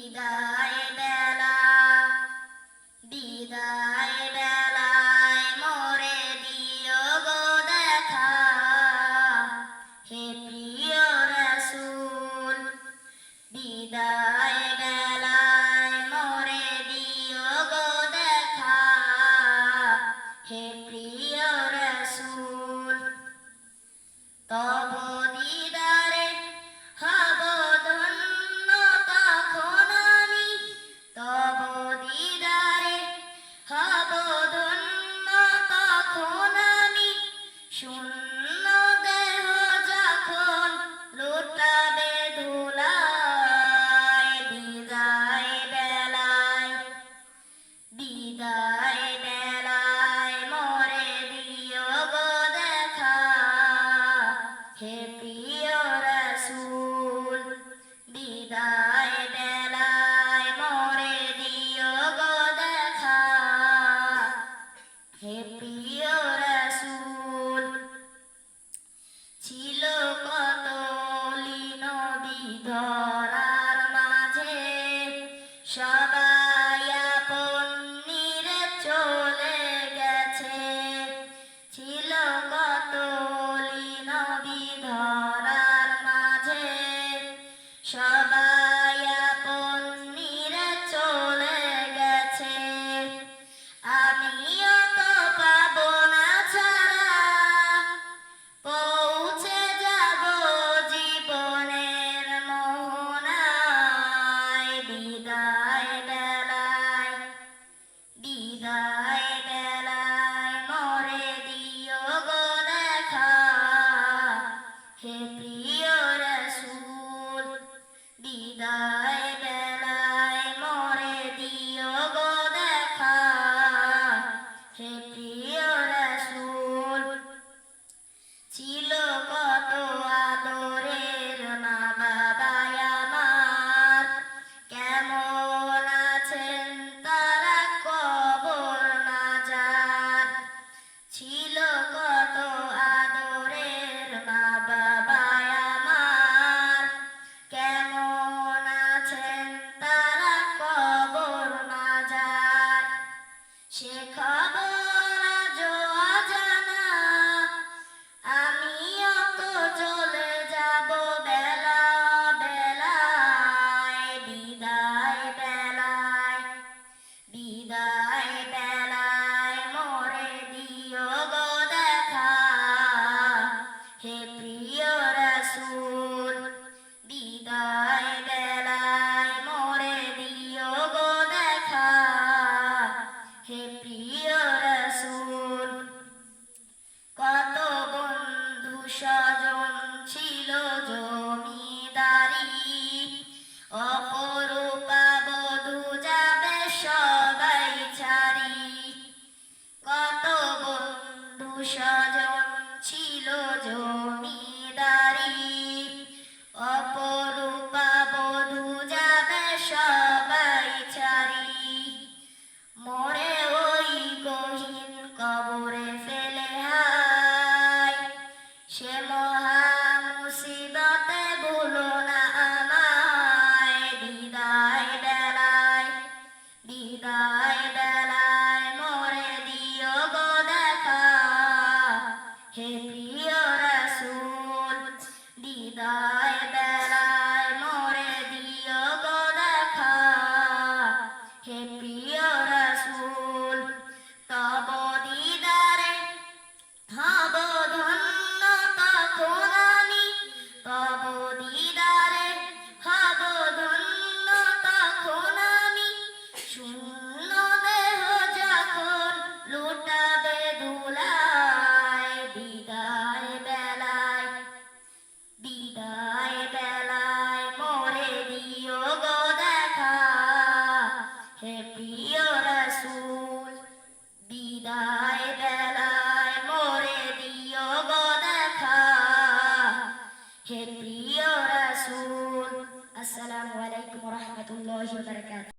বিদায় বেলা বিদায় বেলায় মোরে দিও গো দেখা, হে প্রিয় রাসূল। বিদায় বেলায় মোরে দিও গো দেখা, হে প্রিয় রাসূল। তব দিদারে হব ধন্য তখন আমি, তব দিদারে হব ধন্য তখন আমি। শূন্য দেহ যখন লুটাবে ধুলায়, বিদায় বেলায় বিদায় বেলায় মোরে দিও গো দেখা, হে প্রিয় রাসূল। বিদায় বেলায় মোরে দিও গো দেখা, হে প্রিয় রাসূল। ছিল কত লীন বিধরার মাঝে, সবাই আপন নিরে চলে গেছে। ছিল কত লীন বিধরার মাঝে, সবাই আপন নিরে চলে গেছে। আমিও তো পাবো না ছাড়া, পৌঁছে যাব জীবনের মোহনায়। বিদায় বেলায় বিদায় বেলায় মোরে দিও গো দেখা, হে প্রিয় রাসূল। বিদায় বেলায় মোরে দিও গো দেখা, হে প্রিয় রাসূল। ছিল কত আদরের মা বাবা আমার, কেমন আছেন তারা কবর মাজার। ছিল কত আদরের মা বাবা আমার, কেমন আছেন তারা কবর মাজার। সে খবর আজও অজানা, আমিও তো চলে যাব বেলা বেলায়। বিদায় বেলায় বিদায় বেলায় মোরে দিও গো দেখা, হে প্রিয় রাসূল। বিদায় বেলায় মোরে দিও গো দেখা, হে প্রিয় রাসূল। কত বন্ধু স্বজন ছিল জমিদারি, অপরূপা বধূ যাবে সবাই ছাড়ি। কত বন্ধু স্বজন ছিল জমিদারি, অপরূপা বধূ যাবে সবাই ছাড়ি। মোরে ওই গহীন কবরে ফেলে হায়, সে মহা মুসিবতে ভুলো না আমায়। বিদায় বেলায় বিদায় বেলায় মোরে দিও গো দেখা, হে প্রিয় রাসূল। বিদায় বেলায় মোরে দিও গো দেখা, হে প্রিয় রাসূল। তব দিদারে হব ধন্য তখন আমি, তব দিদারে হব ধন্য তখন আমি। শূন্য দেহ যখন লুটাবে ধুলায়, বিদায় বেলায় বিদায় বেলায় মোরে দিও গো দেখা, হে প্রিয় রাসূল। বিদায় বেলায় মোরে দিও গো দেখা, হে প্রিয় রাসূল। আসসালামু আলাইকুম ওয়া রাহমাতুল্লাহি ওয়া বারাকাতুহু।